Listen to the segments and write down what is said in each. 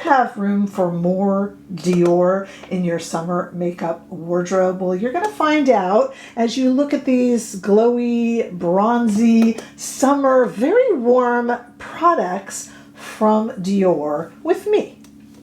have room for more Dior in your summer makeup wardrobe? Well, you're going to find out as you look at these glowy, bronzy, summer, very warm products from Dior with me,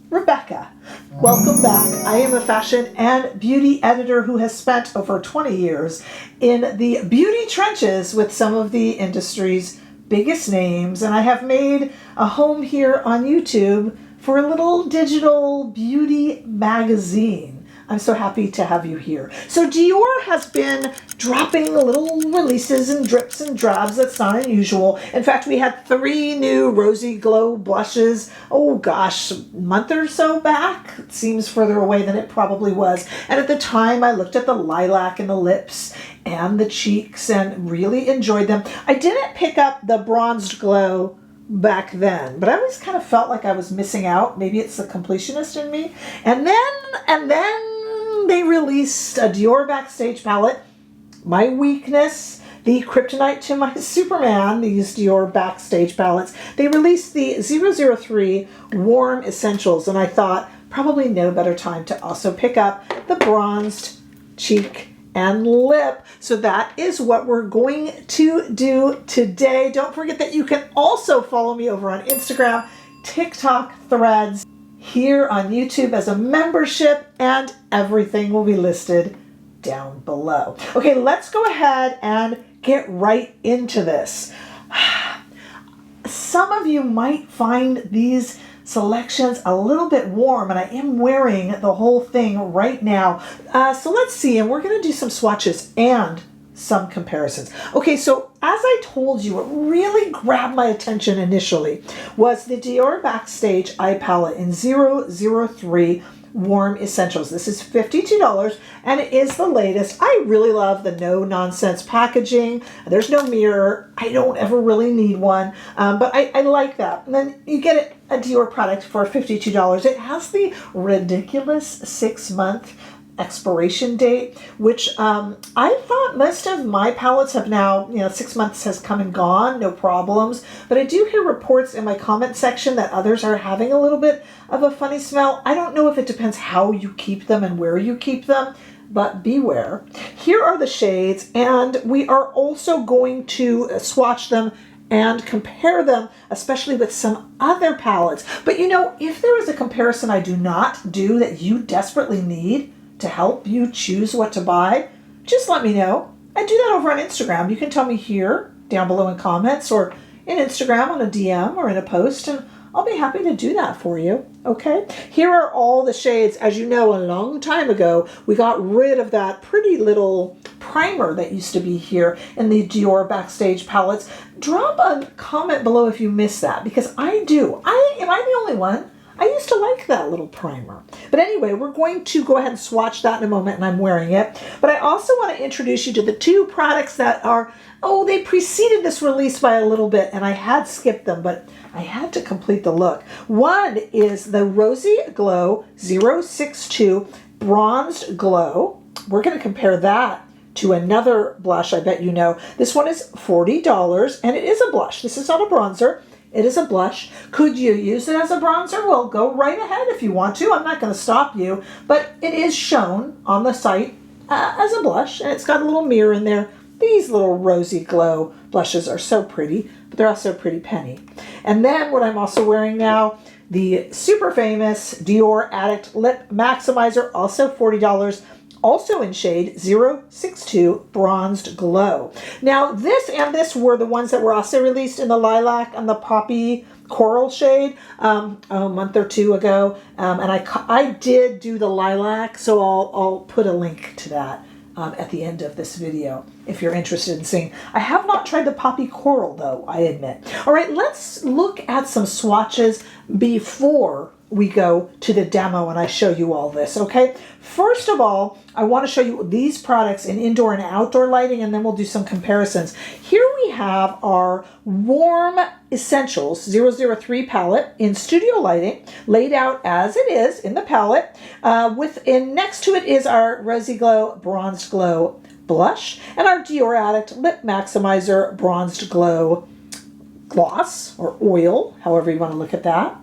Rebecca. Welcome back. I am a fashion and beauty editor who has spent over 20 years in the beauty trenches with some of the industry's biggest names, and I have made a home here on YouTube for a little digital beauty magazine. I'm so happy to have you here. So Dior has been dropping little releases and drips and drabs. That's not unusual. In fact, we had 3 new Rosy Glow blushes, oh gosh, a month or so back. It seems further away than it probably was. And at the time, I looked at the lilac in the lips and the cheeks and really enjoyed them. I didn't pick up the bronzed glow back then, but I always kind of felt like I was missing out. Maybe it's the completionist in me. And then they released a Dior Backstage palette, my weakness, the kryptonite to my Superman, these Dior Backstage palettes. They released the 003 Warm Essentials, and I thought probably no better time to also pick up the bronzed cheek and lip. So that is what we're going to do today. Don't forget that you can also follow me over on Instagram, TikTok, Threads, here on YouTube as a membership, and everything will be listed down below. Okay, let's go ahead and get right into this. Some of you might find these selections a little bit warm, and I am wearing the whole thing right now. So let's see, and we're going to do some swatches and some comparisons. Okay, so as I told you, what really grabbed my attention initially was the Dior Backstage eye palette in 003 Warm Essentials. This is $52 and it is the latest. I really love the no-nonsense packaging. There's no mirror. I don't ever really need one, but I like that. And then you get a Dior product for $52. It has the ridiculous 6-month expiration date, which I thought most of my palettes have now, 6 months has come and gone, no problems. But I do hear reports in my comment section that others are having a little bit of a funny smell. I don't know if it depends how you keep them and where you keep them, but beware. Here are the shades, and we are also going to swatch them and compare them, especially with some other palettes. But if there is a comparison I do not do that you desperately need to help you choose what to buy, just let me know. I do that over on Instagram. You can tell me here down below in comments or in Instagram on a DM or in a post, and I'll be happy to do that for you. Okay, here are all the shades. As you know, a long time ago, we got rid of that pretty little primer that used to be here in the Dior Backstage palettes. Drop a comment below if you miss that, because I do. Am I the only one? I used to like that little primer. But anyway, we're going to go ahead and swatch that in a moment, and I'm wearing it. But I also want to introduce you to the 2 products that are, they preceded this release by a little bit, and I had skipped them, but I had to complete the look. One is the Rosy Glow 062 Bronzed Glow. We're going to compare that to another blush I bet you know. This one is $40, and it is a blush. This is not a bronzer. It is a blush. Could you use it as a bronzer? Well, go right ahead if you want to. I'm not going to stop you, but it is shown on the site as a blush, and it's got a little mirror in there. These little Rosy Glow blushes are so pretty, but they're also pretty penny. And then what I'm also wearing now, the super famous Dior Addict Lip Maximizer, also $40. Also in shade 062 Bronzed Glow. Now this and this were the ones that were also released in the lilac and the poppy coral shade a month or 2 ago. And I did do the lilac, so I'll put a link to that at the end of this video if you're interested in seeing. I have not tried the poppy coral though, I admit. All right, let's look at some swatches before we go to the demo and I show you all this, okay? First of all, I want to show you these products in indoor and outdoor lighting, and then we'll do some comparisons. Here we have our Warm Essentials 003 palette in studio lighting, laid out as it is in the palette. Next to it is our Rosy Glow Bronzed Glow blush and our Dior Addict Lip Maximizer Bronzed Glow gloss or oil, however you want to look at that.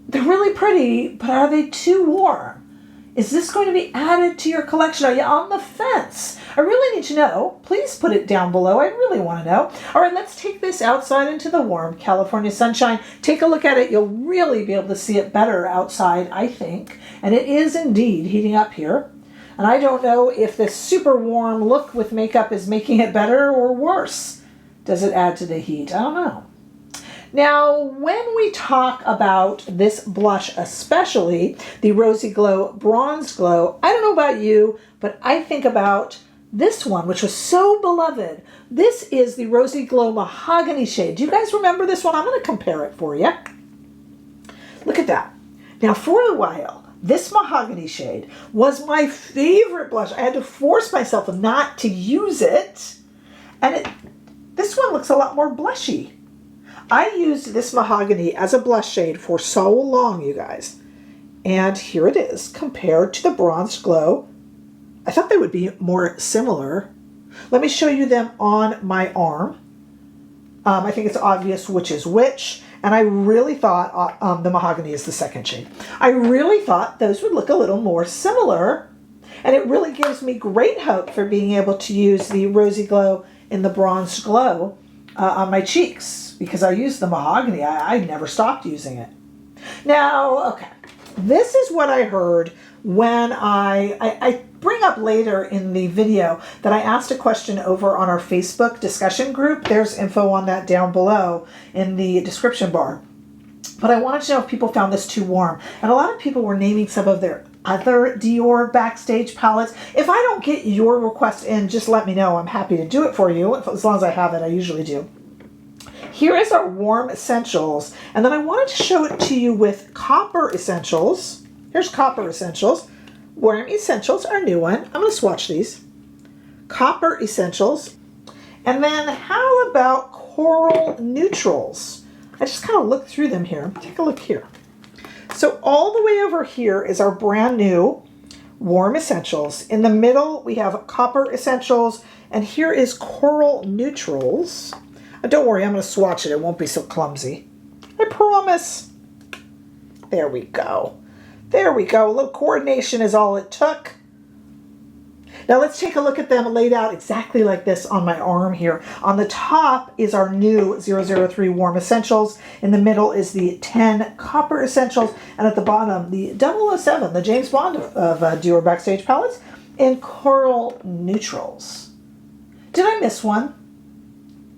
The really really pretty, but are they too warm? Is this going to be added to your collection? Are you on the fence? I really need to know. Please put it down below. I really want to know. All right, let's take this outside into the warm California sunshine. Take a look at it. You'll really be able to see it better outside, I think. And it is indeed heating up here. And I don't know if this super warm look with makeup is making it better or worse. Does it add to the heat? I don't know. Now, when we talk about this blush, especially the Rosy Glow Bronze Glow, I don't know about you, but I think about this one, which was so beloved. This is the Rosy Glow Mahogany shade. Do you guys remember this one? I'm going to compare it for you. Look at that. Now, for a while, this mahogany shade was my favorite blush. I had to force myself not to use it. And this one looks a lot more blushy. I used this mahogany as a blush shade for so long, you guys. And here it is compared to the Bronze Glow. I thought they would be more similar. Let me show you them on my arm. I think it's obvious which is which. And I really thought the mahogany is the second shade. I really thought those would look a little more similar. And it really gives me great hope for being able to use the Rosy Glow in the Bronze Glow on my cheeks. Because I used the mahogany. I never stopped using it. Now, okay, this is what I heard when I bring up later in the video that I asked a question over on our Facebook discussion group. There's info on that down below in the description bar. But I wanted to know if people found this too warm. And a lot of people were naming some of their other Dior Backstage palettes. If I don't get your request in, just let me know. I'm happy to do it for you. As long as I have it, I usually do. Here is our Warm Essentials, and then I wanted to show it to you with Copper Essentials. Here's Copper Essentials. Warm Essentials, our new one. I'm going to swatch these. Copper Essentials. And then how about Coral Neutrals? I just kind of looked through them here. Take a look here. So all the way over here is our brand new Warm Essentials. In the middle, we have Copper Essentials, and here is Coral Neutrals. Don't worry, I'm going to swatch it. It won't be so clumsy. I promise. There we go. There we go. A little coordination is all it took. Now let's take a look at them laid out exactly like this on my arm here. On the top is our new 003 Warm Essentials. In the middle is the 10 Copper Essentials. And at the bottom, the 007, the James Bond of Dior Backstage palettes, in Coral Neutrals. Did I miss one?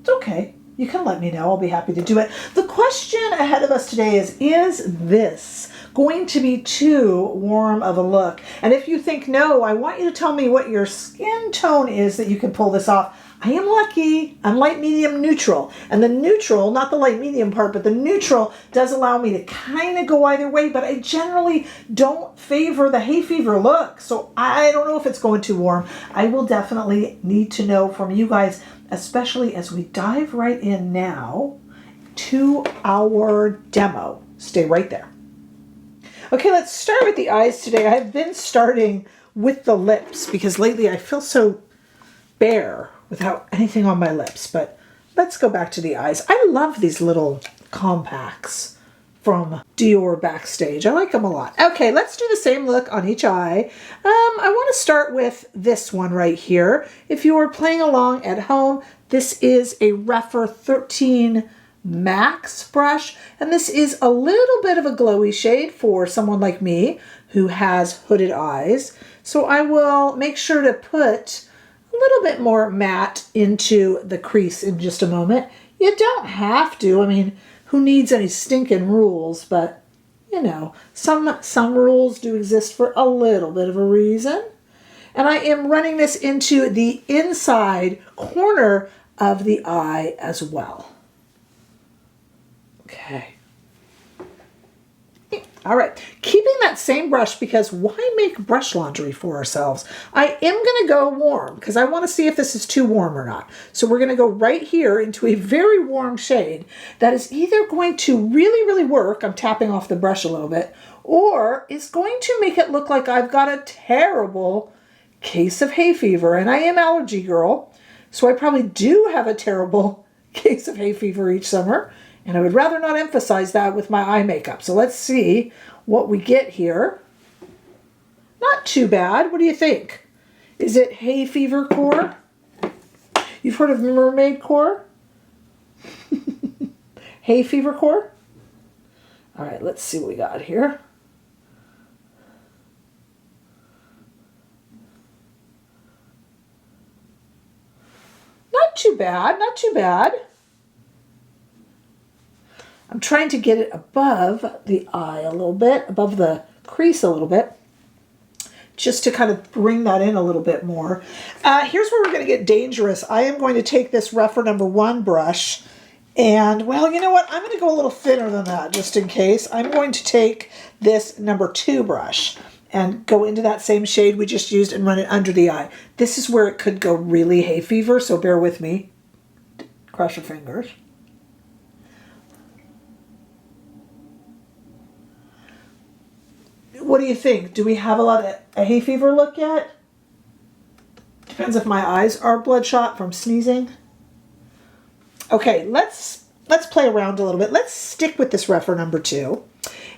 It's okay. You can let me know. I'll be happy to do it. The question ahead of us today is this going to be too warm of a look? And if you think no, I want you to tell me what your skin tone is that you can pull this off. I am lucky. I'm light, medium, neutral. And the neutral, not the light, medium part, but the neutral does allow me to kind of go either way, but I generally don't favor the hay fever look. So I don't know if it's going too warm. I will definitely need to know from you guys, especially as we dive right in now to our demo. Stay right there. Okay, let's start with the eyes today. I've been starting with the lips because lately I feel so bare without anything on my lips, but let's go back to the eyes. I love these little compacts from Dior Backstage. I like them a lot. Okay, let's do the same look on each eye. I want to start with this one right here. If you are playing along at home, this is a Rephr 13 Max brush, and this is a little bit of a glowy shade for someone like me who has hooded eyes. So I will make sure to put a little bit more matte into the crease in just a moment. You don't have to. I mean, who needs any stinking rules? But, you know, some rules do exist for a little bit of a reason. And I am running this into the inside corner of the eye as well. Okay. All right, keeping that same brush because why make brush laundry for ourselves? I am going to go warm because I want to see if this is too warm or not. So we're going to go right here into a very warm shade that is either going to really, really work, I'm tapping off the brush a little bit, or is going to make it look like I've got a terrible case of hay fever. And I am allergy girl, so I probably do have a terrible case of hay fever each summer. And I would rather not emphasize that with my eye makeup. So let's see what we get here. Not too bad. What do you think? Is it hay fever core? You've heard of mermaid core? Hay fever core? All right, let's see what we got here. Not too bad, not too bad. I'm trying to get it above the eye a little bit, above the crease a little bit, just to kind of bring that in a little bit more. Here's where we're going to get dangerous. I am going to take this rougher number 1 brush, and, well, you know what? I'm going to go a little thinner than that, just in case. I'm going to take this number 2 brush and go into that same shade we just used and run it under the eye. This is where it could go really hay fever, so bear with me. Cross your fingers. What do you think? Do we have a lot of a hay fever look yet? Depends if my eyes are bloodshot from sneezing. Okay, let's play around a little bit. Let's stick with this rougher number 2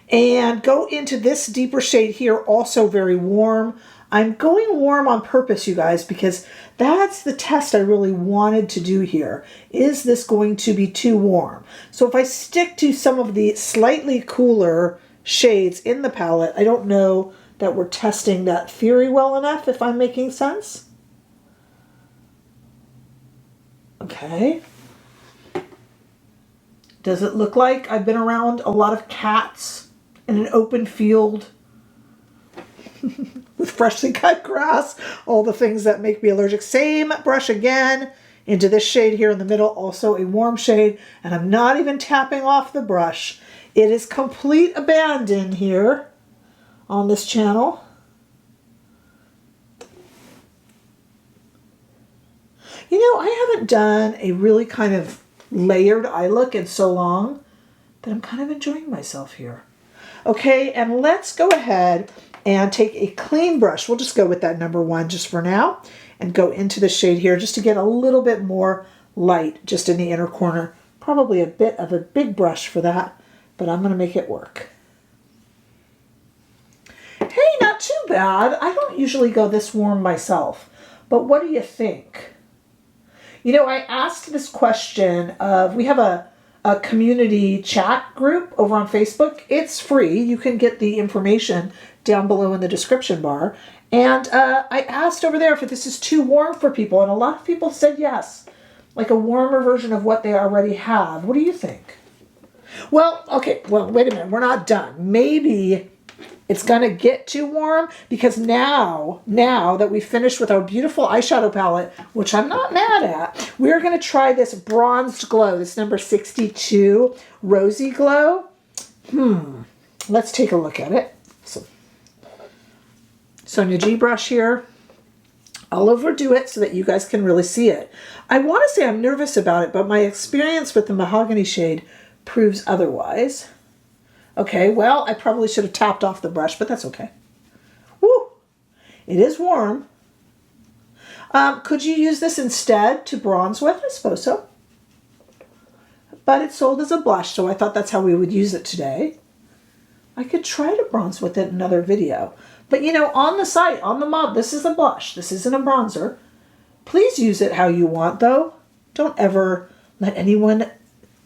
and go into this deeper shade here, also very warm. I'm going warm on purpose, you guys, because that's the test I really wanted to do here. Is this going to be too warm? So if I stick to some of the slightly cooler shades in the palette, I don't know that we're testing that theory well enough, if I'm making sense. Okay. Does it look like I've been around a lot of cats in an open field with freshly cut grass, all the things that make me allergic? Same brush again into this shade here in the middle, also a warm shade, and I'm not even tapping off the brush. It is complete abandon here on this channel. You know, I haven't done a really kind of layered eye look in so long that I'm kind of enjoying myself here. Okay, and let's go ahead and take a clean brush. We'll just go with that number 1 just for now and go into the shade here just to get a little bit more light just in the inner corner. Probably a bit of a big brush for that, but I'm going to make it work. Hey, not too bad. I don't usually go this warm myself, but what do you think? You know, I asked this question of, we have a community chat group over on Facebook. It's free. You can get the information down below in the description bar. And I asked over there if this is too warm for people, and a lot of people said yes, like a warmer version of what they already have. What do you think? Well, okay, well, wait a minute. We're not done. Maybe it's going to get too warm because now that we finished with our beautiful eyeshadow palette, which I'm not mad at, we're going to try this bronzed glow, this number 62 Rosy Glow. Let's take a look at it. So, Sonia G brush here. I'll overdo it so that you guys can really see it. I want to say I'm nervous about it, but my experience with the mahogany shade proves otherwise. Okay, well, I probably should have tapped off the brush, but that's okay. Woo! It is warm. Could you use this instead to bronze with? I suppose so. But it's sold as a blush, so I thought that's how we would use it today. I could try to bronze with it in another video. But, you know, on the site, on the mod, this is a blush. This isn't a bronzer. Please use it how you want, though. Don't ever let anyone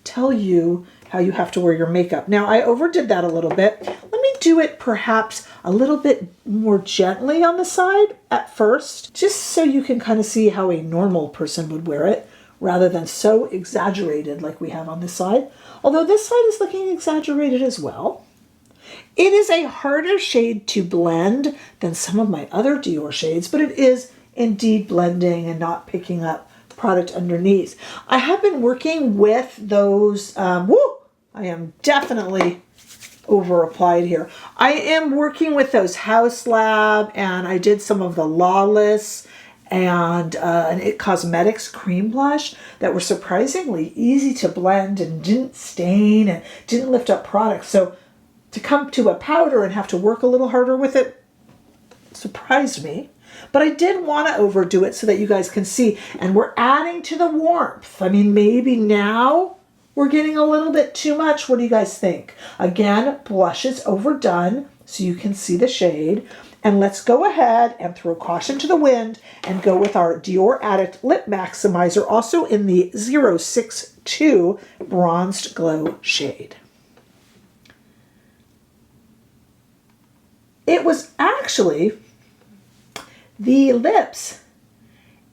tell you how you have to wear your makeup. Now, I overdid that a little bit. Let me do it perhaps a little bit more gently on the side at first, just so you can kind of see how a normal person would wear it, rather than so exaggerated like we have on this side. Although this side is looking exaggerated as well. It is a harder shade to blend than some of my other Dior shades, but it is indeed blending and not picking up product underneath. I have been working with those, I am definitely over applied here. I am working with those House Lab, and I did some of the Lawless and an It Cosmetics cream blush that were surprisingly easy to blend and didn't stain and didn't lift up product. So to come to a powder and have to work a little harder with it surprised me. But I did want to overdo it so that you guys can see. And we're adding to the warmth. I mean, maybe now We're getting a little bit too much. What do you guys think? Again, blush is overdone so you can see the shade. And let's go ahead and throw caution to the wind and go with our Dior Addict Lip Maximizer, also in the 062 Bronzed Glow shade. It was actually the lips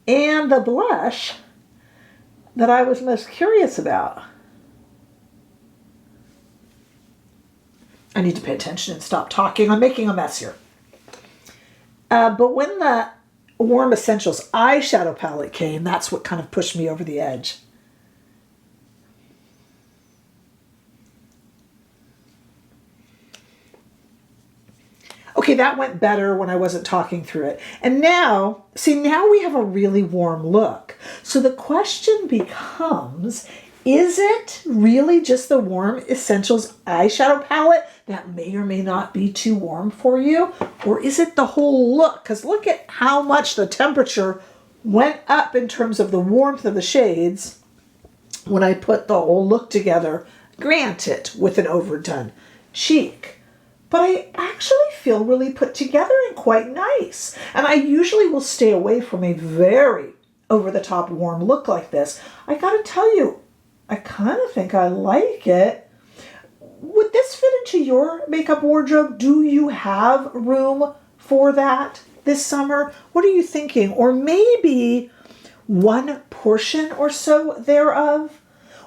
and the blush that I was most curious about. I need to pay attention and stop talking. I'm making a mess here. But when the Warm Essentials eyeshadow palette came, that's what kind of pushed me over the edge. Okay, that went better when I wasn't talking through it. And now, see, now we have a really warm look. So the question becomes, is it really just the Warm Essentials eyeshadow palette that may or may not be too warm for you? Or is it the whole look? Because look at how much the temperature went up in terms of the warmth of the shades when I put the whole look together, granted, with an overdone cheek. But I actually feel really put together and quite nice. And I usually will stay away from a very over-the-top warm look like this. I gotta tell you, I kind of think I like it. Would this fit into your makeup wardrobe? Do you have room for that this summer? What are you thinking? Or maybe one portion or so thereof?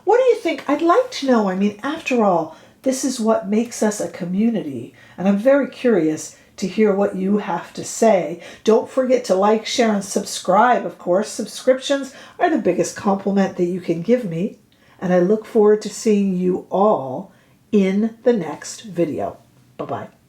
What do you think? I'd like to know. I mean, after all, this is what makes us a community. And I'm very curious to hear what you have to say. Don't forget to like, share, and subscribe. Of course, subscriptions are the biggest compliment that you can give me. And I look forward to seeing you all in the next video. Bye-bye.